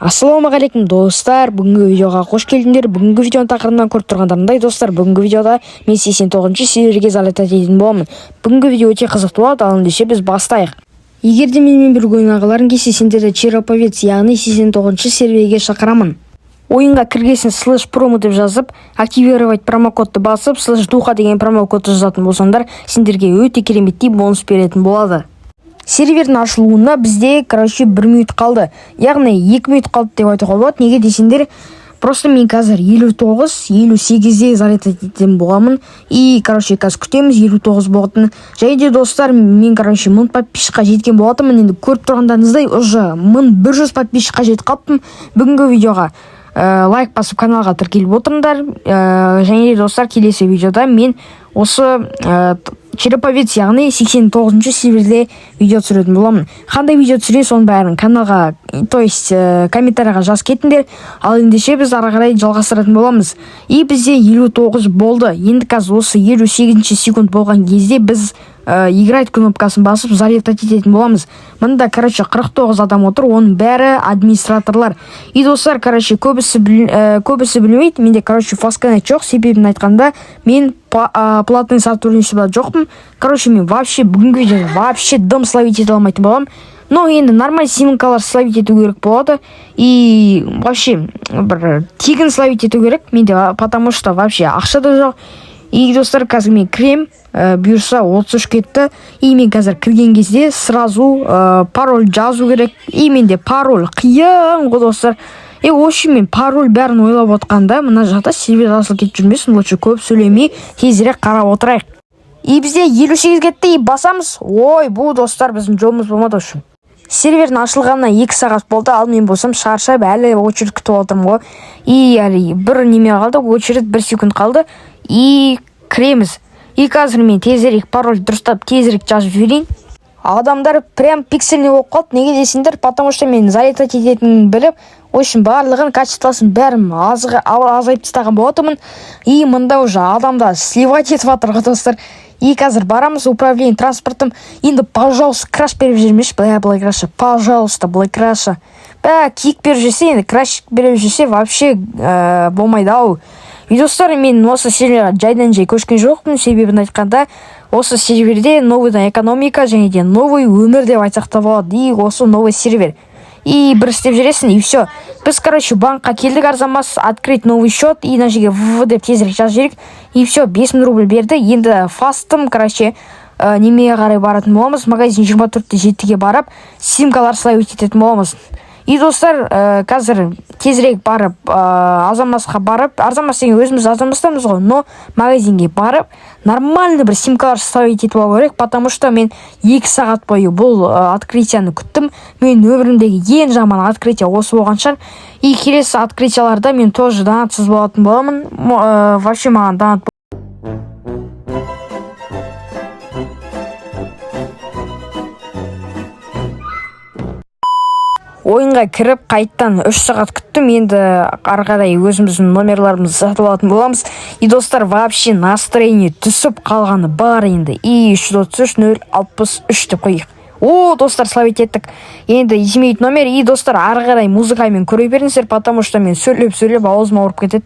Ассалаумағалейкум достар, бүгінгі видеоға қош келдіңдер. Бүгінгі видеоның тақырыбынан көріп тұрғандарындай достар, бүгінгі видеода мен 89-ші серверге залет ететін боламын. Бүгінгі видео өте қызықты болады, ал ендеше біз бастайық. Егер де менімен бірге ойнағыларың келсе, сендерді Череповец, яғни 89-ші серверге шақырамын. Ойынға кіргесін /promo деп жазып, активировать промокодты басып, /духа деген промокодты жазатын болсаңдар, сендерге өте кереметтей бонус беретін болады. Сервердің ашылуына бізде, 1 минут қалды. Яғни 2 минут қалды деп айтуға болады. Неге десеңдер, просто мен қазір 59-58-де залет ететін боламын. И, қазір күтеміз 59 болатын. Және де достар, мен, 1000 подписчикқа жеткен болатынмын. Енді көріп тұрғандарыңыздай, уже 1100 подписчикқа жетіп қалыппын. Бүгінгі видеоға лайк басып каналға тіркеліп отырыңдар. Және де достар, келесі видеода мен осы Череповец, яғни 89-ші серверде видео түсіретін боламын. Қандай видео түсірейін, соның бәрін каналға, комментарияға жазып кетіңдер. Ал ендеше біз ары қарай жалғастыратын боламыз. И бізде 59 болды. Енді қазір осы 58-ші секунд болған кезде біз играть кнопкасын басып залет ететін боламыз. Мында, 49 адам отыр, оның бәрі администраторлар. И достар, көбісі білмейді. Менде, фасканет жоқ, себебін айтқанда, мен платный сотрудничество жоқпын. Мен вообще бүгінгі видеода вообще дым словить ете алмайтын боламын. Но енді нормаль символкалар словить ету керек болады. И вообще бір тегін словить ету керек менде, потому что вообще ақша да жоқ. И достар, қазір мен кірем, бұйырса 33 кетті. И мен қазір кірген кезде сразу пароль жазу керек. И менде пароль қиын ғой достар. Общем, мен пароль бәрін ойлап отқанда, мына жақта сервер асыл кетіп жүрмесін, лучше көп сөйлемей, тезірек қарап отырайық. И бізде 58 кетті, и басамыз. Ой, бұл достар біздің жолымыз болмады үшін. Сервердің ашылғанына 2 сағат болды, ал мен болсам шаршап, әлі очередь күтіп отырмын ғой. И әлі бір неме қалды, очередь 1 секунд қалды, и кіреміз. И қазір мен тезірек пароль дұрыстап, тезірек жазып жіберейін. Адамдар прям пиксельный болып қалды. Неге десеңдер, потому что мен залет ететінін біліп, очень барлығын качествосын бәрін азайып тастаған болатынмын. И мында уже адамдар сливать етіп жатыр ғой достар. И қазір барамыз управление транспортом. Енді, пожалуйста, краш беріп жүрмеш, былай краша. Пожалуйста, былай краша. Кик беріп жүрсе, енді краш беріп жүрсе, вообще болмайды ау. И достар, мен осы серверға жайдан жай көшкен жоқпын, себебін айтқанда, осы серверде новый экономика және де новый өмір деп айтсақ та болады. И осы новый сервер. И бір істеп жүресің, и все. Біз, банкқа келдік арзамас, открыть новый счет, и на жерге деп тезірек жазып жіберейік. И все, 5000 рубль берді. Енді фастым, немеге қарай баратын боламыз. Магазин 24-7-ге барып, симкалар слайд ететін боламыз. И достар, қазір тезірек барып, азамасқа барып, арзамас деген өзіміз азамастамыз ғой, но магазинге барып, нормальный бір симкалар ставить етіп алу керек, потому что мен 2 сағат бойы бұл открытияны күттім. Мен өмірімдегі ең жаман открытия осы болған шығар. И келесі открытияларда мен тоже донатсыз болатын боламын. Вообще маған донат ойынға кіріп, қайттан 3 сағат күттім. Енді арқадай өзіміздің номерларымызды сатып алатын боламыз. И достар, вообще настроение түсіп қалғаны бар енді. И 333-063 деп қойық. Достар, славить еттік. Енді изменить номер. И достар, арқадай музыкамен көре беріңіздер, потому что мен сөйлеп ауызым ауырып кетеді.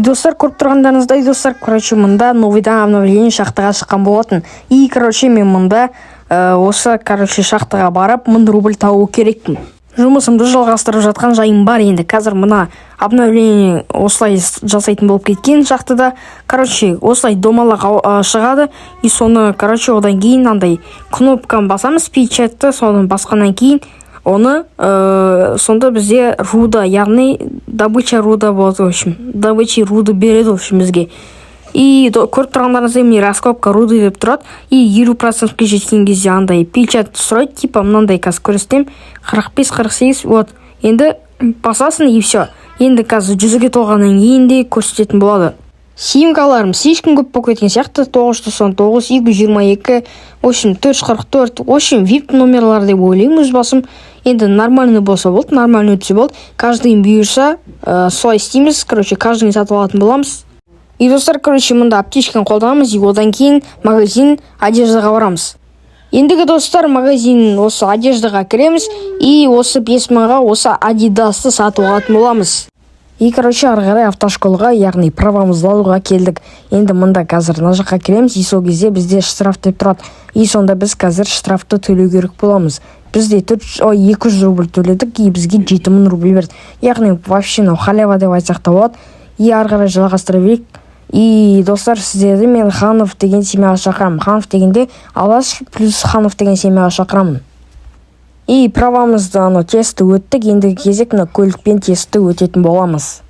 достар, көріп тұрғандарыңыздай достар, мында новыйдан обновление шахтаға шыққан болатын. И мен мында осы шахтаға барып 1000 рубль тауу керекпін. Жұмысымды жалғастырып жатқан жайым бар енді. Қазір мына обновление осылай жасайтын болып кеткен шахтада. Осылай домалақ шығады. И соны, одан кейін андай кнопканы басамыз, печатты, соны басқаннан кейін оны сонда бізде руда, яғни добыча руда болады, в общем. Добыча руды береді, в общем, бізге. И көріп тұрғандарыңыздай міне раскопка руды деп тұрады. И 50%-ке жеткен кезде андай печат сұрайды, типа мынандай қазір көрсетем, 45-48, вот. Енді басасың и все. Енді қазір 100-ге толғаннан кейін де көрсететін болады. Симкаларым ешкім көп болып кеткен сияқты, 999, 222, в общем 444, в общем VIP номерлар деп ойлаймын өз басым. Енді нормальный болса болды, нормальный өтсе болды. Каждыйын бұйырса, солай істейміз, каждыйын сатып алатын боламыз. И достар, мында аптечканы қолданамыз, и одан кейін магазин одеждаға барамыз. Ендігі достар, магазин осы одеждаға кіреміз, и осы 5000-ға осы Адидасты сатып алатын боламыз. И ары қарай автошколға, яғни правамызды алуға келдік. Енді мында қазір мына жаққа кіреміз, и сол кезде бізде штраф деп тұрады. И сонда біз қазір штрафты төлеу керек боламыз. Бізде 200 рубль төледік, и бізге 7000 рубль берді. Яғни вообще халява деп айтсақ та болады. И ары қарай жалғастыра берейік. И достар, сіздерді мен Ханов деген семьяға шақырамын. Ханов дегенде Алаш плюс Ханов деген семьяға шақырамын. И правамызды тесті өттік, ендігі кезек көлікпен тесті өтетін боламыз.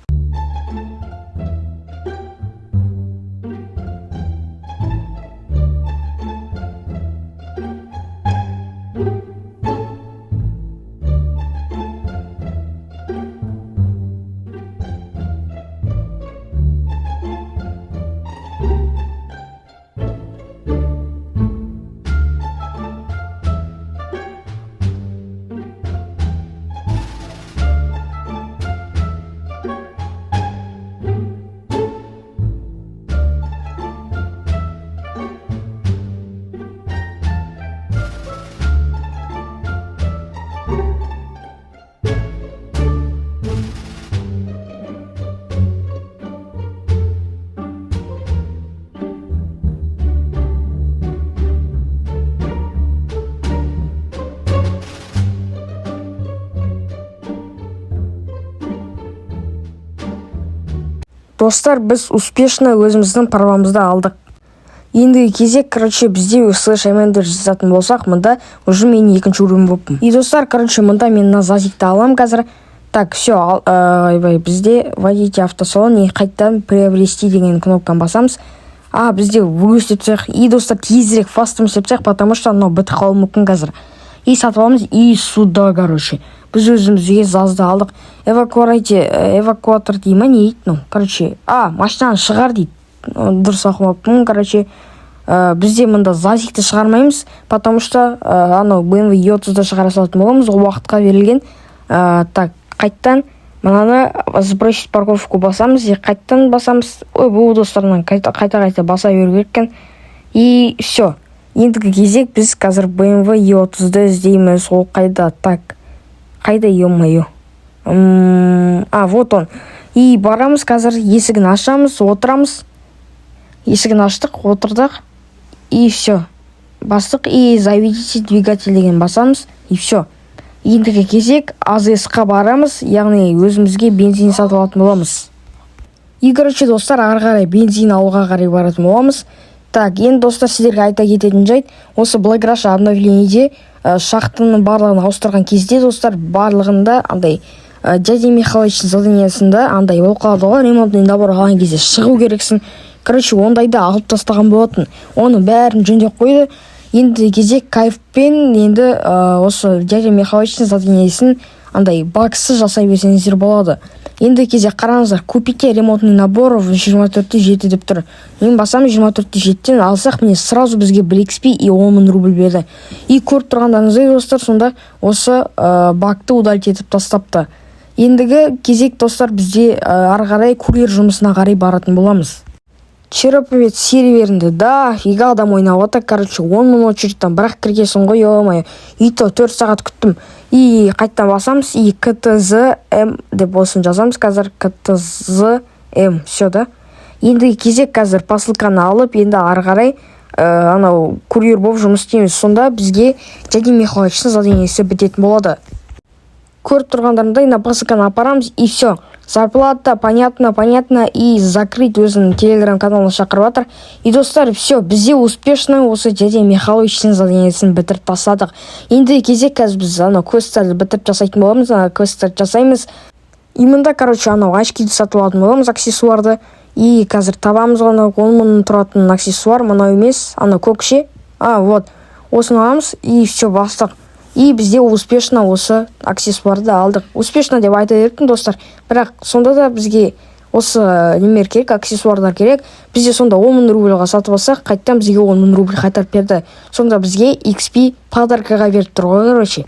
Достар, біз успешно өзіміздің правамызды алдық. Ендігі кезек, бізде слэш-эмендер жазатын болсақ, мында уже мен екінші уровень болыппын. И достар, мында мен назазикті алам қазір. Так, все, бізде водите автосалон, и қайттан приобрести деген кнопканы басамыз. Бізде выгрузить деп цех. И достар, тезірек фастым деп цех, потому что бітіп қалуы мүмкін қазір. И сатып аламыз, и сюда, біз өзімізге зазды алдық. Эвакуатор дей ма, не дейді? Машинаны шығар дейді. Дұрыс оқымаппын. Бізде мында зазикті шығармаймыз, потому что BMW E30-ды шығара салатын боламыз, ол уақытқа берілген. Так, қайттан мынаны сбросить парковку басамыз, и қайттан басамыз. Бұл достарынан қайта баса беру кереккен. И все. Ендігі кезек біз қазір BMW E30-ды іздейміз. Ол қайда? Так. Қайда, ё-моё. Вот он. И барамыз қазір, есігін ашамыз, отырамыз. Есігін аштық, отырдық. И все. Бастық, и заведите двигатель деген басамыз. И все. Ендігі кезек АЗС-қа барамыз, яғни өзімізге бензин сатып алатын боламыз. И достар, ары қарай бензин алуға қарай баратын боламыз. Так, енді достар, сіздерге айта кететін жайт, осы Black обновлениеде шахтының барлығын ауыстырған кезде, достар, барлығында андай дядя Михайловичтің заданиясында андай ол қалады ғой, ремонтный набор алған кезде шығу керексің. Ондайды алып тастаған болатын. Оны бәрін жөндеп қойды. Енді кезек кайфпен енді осы дядя Михайловичтің заданиясын андай баксы жасай берсеңіздер болады. Енді кезек қараңыздар, купите ремонтный набор 24-7 деп тұр. Мен басам 24-7-тен алсақ, міне сразу бізге BLXP и 10.000 рубль берді. И көріп тұрғандарыңыздай достар, сонда осы бакты удалить етіп тастапты. Ендігі кезек достар, бізде ары қарай курьер жұмысына қарай баратын боламыз. Череповец серверінде дофига адам ойнап отыр. 10.000 очередьтен бірақ кіргесін ғой, ё-моё. И то 4 сағат күттім. И қайттан басамыз, и КТЗМ деп болсын жазамыз. Қазір КТЗМ все да. Ендігі кезек қазір посылканы алып, енді ары қарай анау курьер болып жұмыс істейміз. Сонда бізге Дядя Михалычтың заданиесі бітетін болады. Көріп тұрғандарындай на посылканы апарамыз, и все. Зарплата, понятно, и закрыть өзінің телеграм-каналына шақырып жатыр. И достар, все, бізде успешно осы Дядя Михалычтың заданиесін бітіріп тастадық. Енді кезек қазір біз анау квесттарды бітіріп жасайтын боламыз, квесттарды жасаймыз. И мында, анау очкиді сатып алатын боламыз, аксессуарды. И қазір табамыз ғана 10 мың тұратын аксессуар, мынау емес, анау көкше. Вот, осыны аламыз, и все, бастық. И бізде успешно осы аксессуарды алдық. Успешно деп айта беріппін, достар. Бірақ сонда да бізге осы немер керек, аксессуардар керек. Бізде сонда 10 мың рубльға сатып алсақ, қайттан бізге 10 мың рубль қайтарып берді. Сонда бізге XP подаркаға беріп тұр ғой,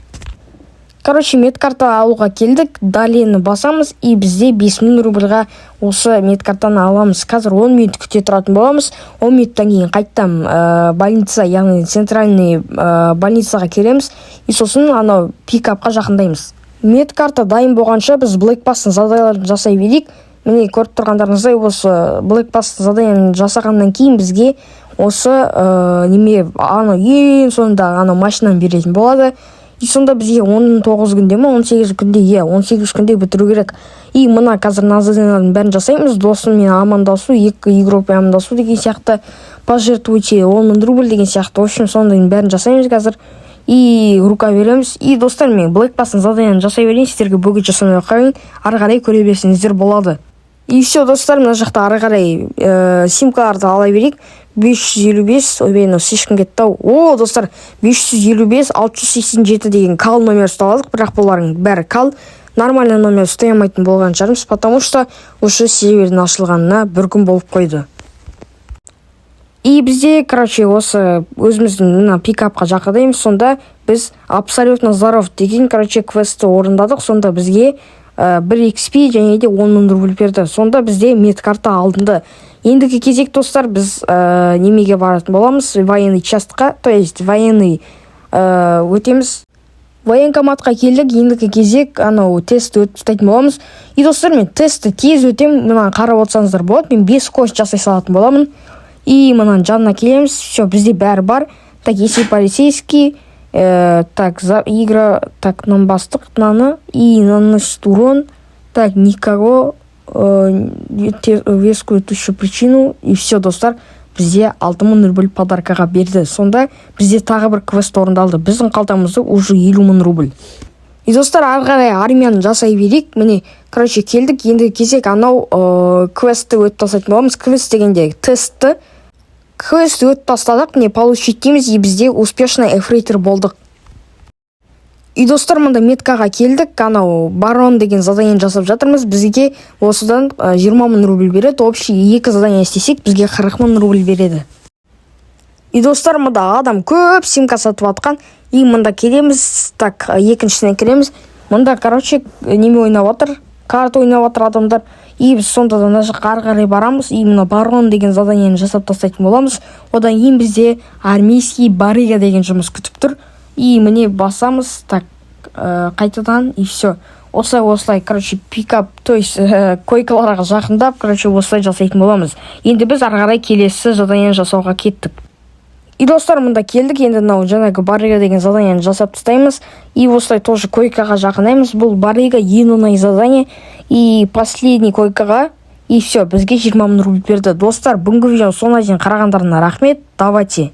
медкарта алуға келдік, далені басамыз, и бізде 5 мың рубльға осы медкартаны аламыз. Қазір 10 минут күте тұратын боламыз. 10 минуттан кейін қайттан больница, яғни центральный больницаға келеміз, и сосын анау пикапқа жақындаймыз. Медкарта дайын болғанша біз Blackpass'тың задайларын жасай берейік. Міне көріп тұрғандарыңыздай, осы Blackpass'тың задайын жасағаннан кейін бізге осы ең соңында машинаны беретін болады. И сонда бізге 19 күнде ме, 18 күнде, 18 күнде бітіру керек. И мына қазір заданиялардың бәрін жасаймыз. Досыммен амандасу, екі группа амандасу деген сияқты, пожертвуйте 10 мың рубль деген сияқты. В общем, сондайдың бәрін жасаймыз қазір. И рука береміз. И достар, мен Blackpass'тың заданияларын жасай берейін, сіздерге бөгет жасамай қойын, ары қарай көре берсеңіздер болады. И все, достар, мына жақта ары қарай симкаларды ала берейік. 555, слишком кетті. Достар, 555, 687 деген кал номер ұстап алдық, бірақ бұлардың бәрі кал. Нормальный номер ұстай алмайтын болған шығармыз, потому что осы сервердің ашылғанына бір күн болып қойды. И бізде, осы өзіміздің пикапқа жақындаймыз. Сонда біз абсолютно здоров деген, квестті орындадық. Сонда бізге 1 XP және де 10 мың рубль берді. Сонда бізде медкарта алдынды. Ендігі кезек, достар, біз немеге баратын боламыз, военный частқа, то есть военный өтеміз. Военкоматқа келдік, ендігі кезек тестті өтпістайтын боламыз. И достар, мен тестті тез өтем, мына қарап отсаңыздар болады, мен 5 кош жасай салатын боламын. И мынан жанына келеміз, все, бізде бәрі бар. Так, если полицейский, так, за игра, так, нам бастық наны, и наносит урон, так, никого, вескую тущу причину, и все, достар, бізде 6 мың рубль подаркаға берді. Сонда бізде тағы бір квест орындалды. Біздің қалтамызды уже 50 мың рубль. И достар, ары қарай армияны жасай берейік. Міне, келдік, енді кезек анау квестті өтіп тастайтын боламыз. Квест дегенде тестті. Квестті өтіп тастадық, міне получить дейміз, и бізде успешно эфрейтор болдық. И достар, мында меткаға келдік, барон деген заданияны жасап жатырмыз. Бізге осыдан 20 мың рубль береді. Общий 2 задания істесек, бізге 40 мың рубль береді. И достар, мында адам көп симка сатып атқан. И мында келеміз, так, екіншісіне келеміз. Мында, неме ойнап отыр, карта ойнап отыр адамдар. И біз сонда да ары қарай барамыз. И мына барон деген заданияны жасап тастайтын боламыз. Одан кейін бізде армейский барыга деген жұмыс күтіп тұр. И міне басамыз, так, қайтадан, и все. Осылай, пикап, то есть койкаларға жақындап, осылай жасайтын боламыз. Енді біз ары қарай келесі заданияны жасауға кеттік. И достар, мында келдік, енді жаңағы барыга деген заданияны жасап тастаймыз. И осылай тоже койкаға жақындаймыз. Бұл барыга ең оңай задание. И последний койкаға, и все, бізге 20 мың рубль берді. Достар, бүгінгі видеоны соңына дейін қарағандарына рахмет. Давайте.